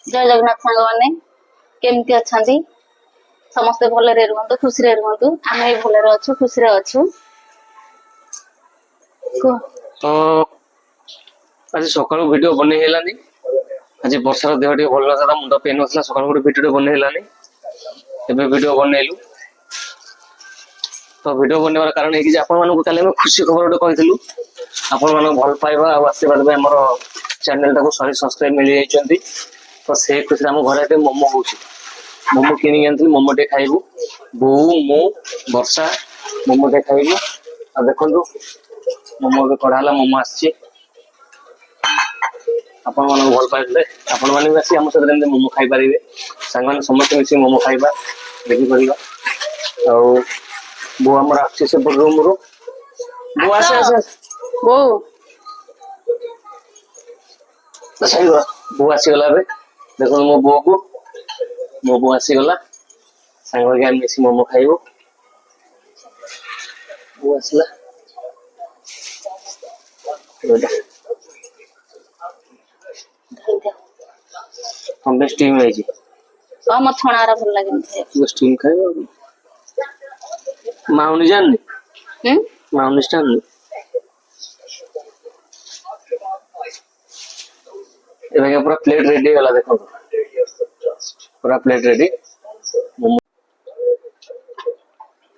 जय जगन्नाथ सांग मैंने केमती अच्छा समस्ते भलरे रुहतु खुशी रुहतु आम भी भलरे अच्छु खुशी अच्छु तो आज सकाळु वीडियो बने हेलानी आज वर्षार देह टे भल नथा मुंड पेन होता सकाळु गोटे वीडियो बने हेलानी एबे वीडियो बनैलु तो वीडियो बनवार कारण है कि आपण मानक काले हम खुशी खबर गोटे कहितलु आपण मानक भल पाइबा आ आशीर्वाद में हमर चैनल टाको 100 सब्सक्राइब मिल जाइछंती तो से खुशी हम घर आटे मोमो होउची मोमो किनी आनथि मोमो टे खाइबु बो मो वर्षा मोमो टे खाइबु आ देखंतु मोमो के कढ़ाला मोमो आछि आपण मानक भल पाइले आपण माने आसी हम सब मोमो खाइ परिबे संग माने समस्त मिसी मोमो खाइबा देखि परिबा आ बो हमर आछि से रूम रो बो आसे आसे बो सही बो आसी गला बे देखो मो बो आसी गला संग के मिसी मोमो खाइबो बो आसला हम स्टीम है जी मत छणारा भल लागे वो स्टीम खाइबो माउनी जाननी माउनी जाननी ए भाई पूरा प्लेट रेडी गला देखो पूरा प्लेट रेडी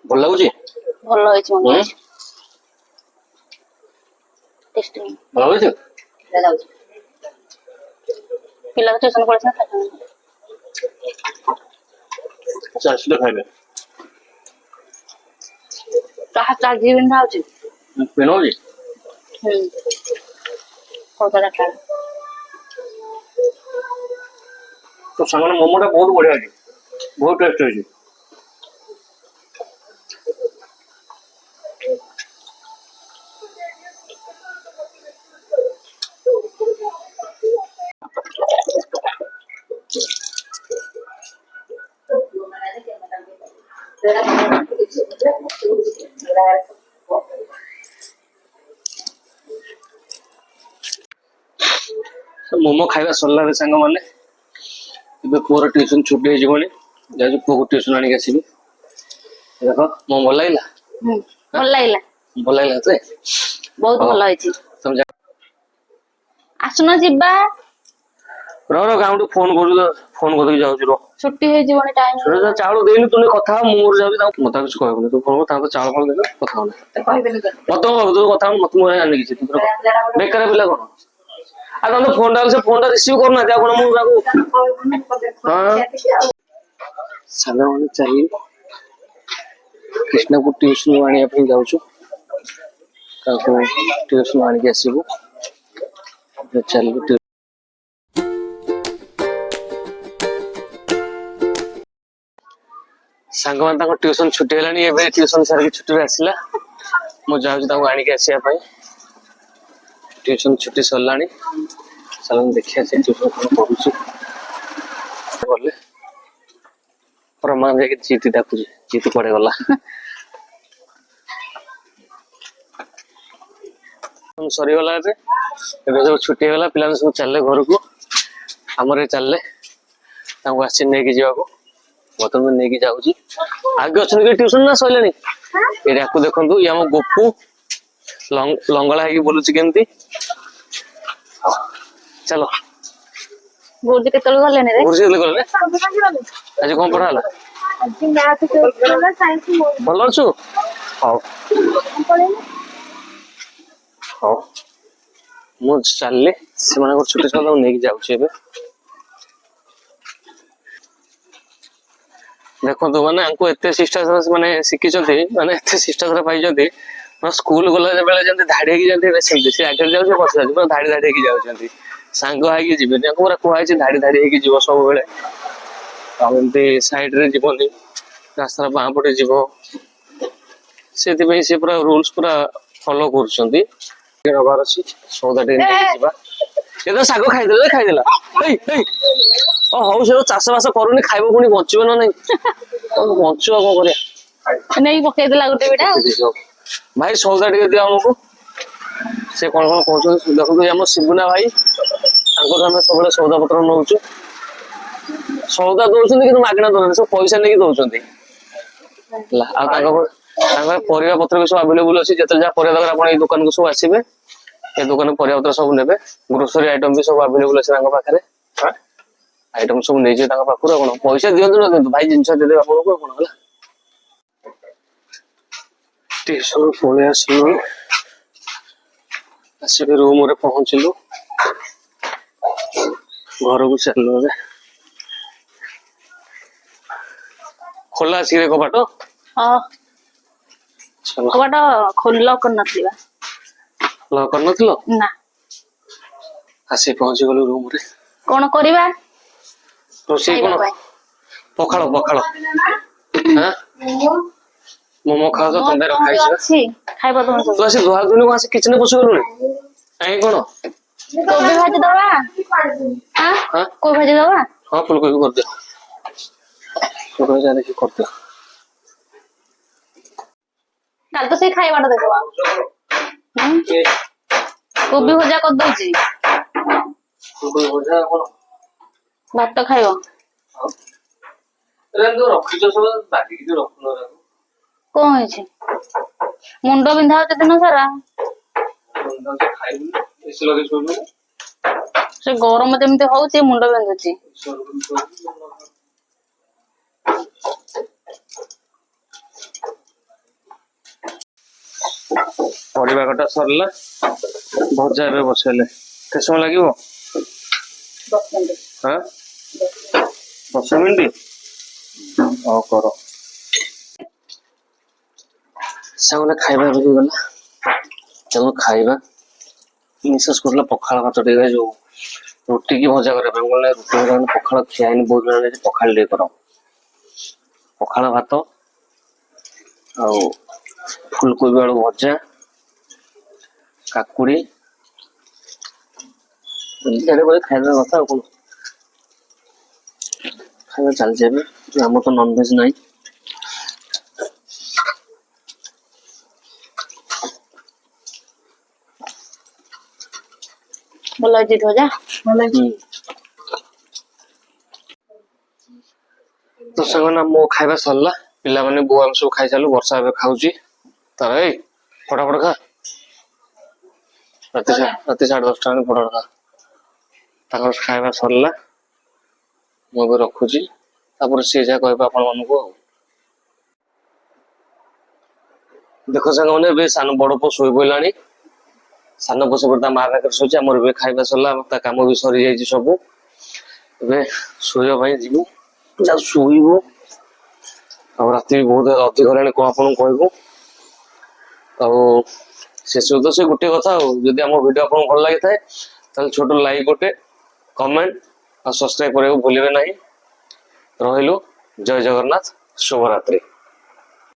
भल लागुची भल होइछ मने टेस्टी भल होइछ ले जाउ पिला ट्यूशन पढ़छन चल सुले खाइबे कहा ता जीवन राउची पेनोजी होता रखा तो सामान मोमोटा बहुत बढ़िया है बहुत टेस्ट है मोमो खाइबा सरला रे संग माने इबे पूरा ट्यूशन छुट्टी हो जीवनी जाजु को ट्यूशन आनी आसीबी देखो मो भल लागला भल लागला ते बहुत भल होइछि समझा आसुना जिबा रो गाउंड फोन कर जाऊ रो छुट्टी हो जीवनी टाइम सुरे चावल देनी तूने कथा मोर जाऊ ता मता कुछ कहबो तू फोन ता चावल फल दे कथा हो तो कहबेनी मत तू कथा मत मोर आनी किछि बेकार पिला कोन आ तो फोन डाल से फोन रिसीव करना जा कोन मु जागो हां साला माने चाहिए कृष्णपुर ट्यूशन आनी अपन जाऊ छु ताको ट्यूशन आनी के आसीबो चल सांग मान ताको ट्यूशन छुट्टी हेलानी एबे ट्यूशन सर की छुट्टी आसीला मु जाऊ ताको आनी के आसिया पई ट्यूशन छुट्टी सरलानी चलो देखिए से ट्यूशन कोन पढुछु बोले प्रमाण जे जीती डाकु जीती पड़े गला हम सरी गला रे एबे सब छुट्टी गला पिला सब चलले घर को हमरे चलले ताको आसी नै कि जीवा को बतन में नै कि जाउ छी आगे अछन के ट्यूशन ना सइलानी ए डाकु देखंतु या हम गोपू लंगला है कि बोलु छी केमती चलो गुरुजी केतल गले ने रे गुरुजी केतल गले आज कोन पढ़ाला आज मैथ के वाला साइंस भलो छु हां हां मु चलले से माने छुट्टी सब नै कि जाउ छी एबे देखो तो माने हमको एते शिष्टाचार माने सिखि चंती माने एते शिष्टाचार पाई चंती ना स्कूल गला बेले जंती धाडी की जंती बेसे से आगे जाउ छै बस जाउ धाडी की जाउ चंती सांग हाई की जीवन पूरा कुआई छै धाडी की जीव सब बेले आमते साइड रे जीवनी रास्ता बां पटे जीव सेति पे से पूरा रूल्स पूरा फॉलो करछंती रबार अछि सौदा टे जीवा ये तो सागो खाइ देला ए ओ हौ से चाष बास करूनी खाइबो पुनी बचिबो न नै बचिबो को करे नै पके देला गुटे बेटा भाई सौदा टे दिया हमको से कौन कहछन देखो हम शिबुना भाई ତାଙ୍କର ଆମେ ସବୁବେଳେ ସଉଦା ପତ୍ର ନଉଛୁ, ସଉଦା ଦଉଛନ୍ତି କିନ୍ତୁ ମାଗଣା ଦଉନାହାନ୍ତି, ସବୁ ପଇସା ନେଇକି ଦଉଛନ୍ତି ହେଲା। ଆଉ ତାଙ୍କର ପରିବା ପତ୍ର ବି ସବୁ ଆଭେଲେବୁଲ ଅଛି, ଯେତେବେଳେ ଯାହା ପରିବା ଦରକାର ଆପଣ ଏଇ ଦୋକାନକୁ ସବୁ ଆସିବେ, ଏ ଦୋକାନ ପରିବା ପତ୍ର ସବୁ ନେବେ, ଗ୍ରୋସରୀ ଆଇଟମ ବି ସବୁ ଆଭେଲେବୁଲ ଅଛି ତାଙ୍କ ପାଖରେ, ଆଇଟମ ସବୁ ନେଇଯିବେ ତାଙ୍କ ପାଖରୁ। ଆପଣ ପଇସା ଦିଅନ୍ତୁ ନ ଦିଅନ୍ତୁ ଭାଇ ଜିନିଷ ଦେଇଦେବେ ଆପଣଙ୍କୁ ଆପଣ ହେଲା। ଟ୍ୟୁସନ ପଳେଇ ଆସିଲୁ, ଆସିକି ରୁମରେ ପହଞ୍ଚିଲୁ, ଘରକୁ ଚାଲିଲୁ ଏବେ। ଖୋଲା ଅଛି ରେ କବାଟ? ହଁ ଚାଲ। କବାଟ ଖୋଲା କରିନଥିଲା। ଲକ୍ କରିନଥିଲ? ନା। ଆସି ପହଞ୍ଚିଗଲୁ ରୁମରେ। କଣ କରିବା? ରୋଷେଇ ଖାଇବା କଣ? ପାଇଁ। ପଖାଳ ପଖାଳ। ହାଁ ମୋମୋ ଖାଅ ତ ତମ ପାଇଁ ରଖା ହେଇଛି ବା। ଅଛି ଖାଇବା ତମେ ତୁ ସବୁ। ଆସି ଧୁଆ ଧୁନି କଣ ଆସି କିଚେନ ପଶିଗଲୁଣି? କାହିଁକି କଣ? କୋବି ଭାଜି ଦବା। ହାଁ କୋବି ଭାଜି ଦବା। ହଁ ଫୁଲକୋବି କରିଦିଅ, ଫୁଲକୋବି ଯା ଦେଖି କରିଦିଅ। କାଲି ତ ସେଇ ଖାଇବାଟା ଦେଖବା। କୋବି ଭଜା କରିଦଉଛି। ଫୁଲକୋବି ଭଜା କଣ? ଭାତ ଖାଇବ। ରଖିଛ ସବୁ ବାଗିକି ରଖୁନ। କଣ ହେଇଛି? ମୁଣ୍ଡ ବିନ୍ଧା ହଉଛି ଦିନ ସାରା। ଖାଇବୁନି ଏସି ଲଗେଇ ଶୋଇଲୁନି। ସେ ଗରମ ଯେମିତି ହଉଛି ମୁଣ୍ଡ ବିନ୍ଧୁଛି। ପରିବା କଟା ସରିଲା, ଭଜା ଏବେ ବସେଇଲେ। କେତେ ସମୟ ଲାଗିବ? 10 ମିନିଟ୍। ହଁ 10 ମିନିଟ୍? ହଉ କର। ସାଙ୍ଗରେ ଖାଇବା ହେଇଗଲା, ତାକୁ ଖାଇବା। ମିସେସ୍ କରୁଥିଲା ପଖାଳ ଭାତ ଟିକେ, ଯୋଉ ରୁଟି କି ଭଜା କରିବା ପାଇଁ। କହିଲେ ରୁଟି ଭଜା ପଖାଳ ଖିଆ ହେଇନି ବହୁତ ଦିନ ହେଲାଣି, ପଖାଳ ଟିକେ କର। ପଖାଳ ଭାତ ଆଉ ଫୁଲକୋବି ଆଳୁ ଭଜା, କାକୁଡି ଖାଇବା କଥା ଆଉ କଣ। ଖାଇବା ଚାଲିଛି ଏବେ, ଆମର ତ ନନଭେଜ ନାହିଁ। ଭଲ ହେଇଛି ଭଜା। ଭଲ ହେଇଛି। ତ ସେମାନେ ମୋ ଖାଇବା ସରିଲା, ପିଲାମାନେ ବୋଉ ଆମେ ସବୁ ଖାଇସାରିଲୁ। ବର୍ଷା ଏବେ ଖାଉଛି ତାର। ଏଇ ଫଟାଫଟ ଖା, ରାତି 10:30 ବେଳେ ଫଟାଫଟ ଖା। ତାଙ୍କର ଖାଇବା ସରିଲା, ମୁଁ ଏବେ ରଖୁଛି, ତାପରେ ସିଏ ଯାହା କହିବେ ଆପଣ ମାନଙ୍କୁ ଆଉ। ଦେଖ ସାଙ୍ଗମାନେ ଏବେ ବଡ ପୁଅ ଶୋଇ ପଇଲାଣି, ସାନ ପୁଅ ସେପଟେ ତା ମା ପାଖରେ ଶୋଇଛି। ଆମର ଏବେ ଖାଇବା ସରିଲା, ତା କାମ ବି ସରିଯାଇଛି ସବୁ। ଏବେ ଶୋଇବା ପାଇଁ ଯିବୁ, ଯାଉ ଶୋଇବୁ। ଆଉ ରାତି ବି ବହୁତ ଅଧିକ ହେଲାଣି, କଣ ଆପଣଙ୍କୁ କହିବୁ। ଆଉ ଶେଷ ତ ସେ ଗୋଟେ କଥା, ଆଉ ଯଦି ଆମ ଭିଡିଓ ଆପଣଙ୍କୁ ଭଲ ଲାଗିଥାଏ ତାହେଲେ ଛୋଟ ଲାଇକ୍ ଗୋଟେ, କମେଣ୍ଟ ଆଉ ସବସ୍କ୍ରାଇବ କରିବାକୁ ଭୁଲିବେ ନାହିଁ। ରହିଲୁ, ଜୟ ଜଗନ୍ନାଥ, ଶୁଭରାତ୍ରି।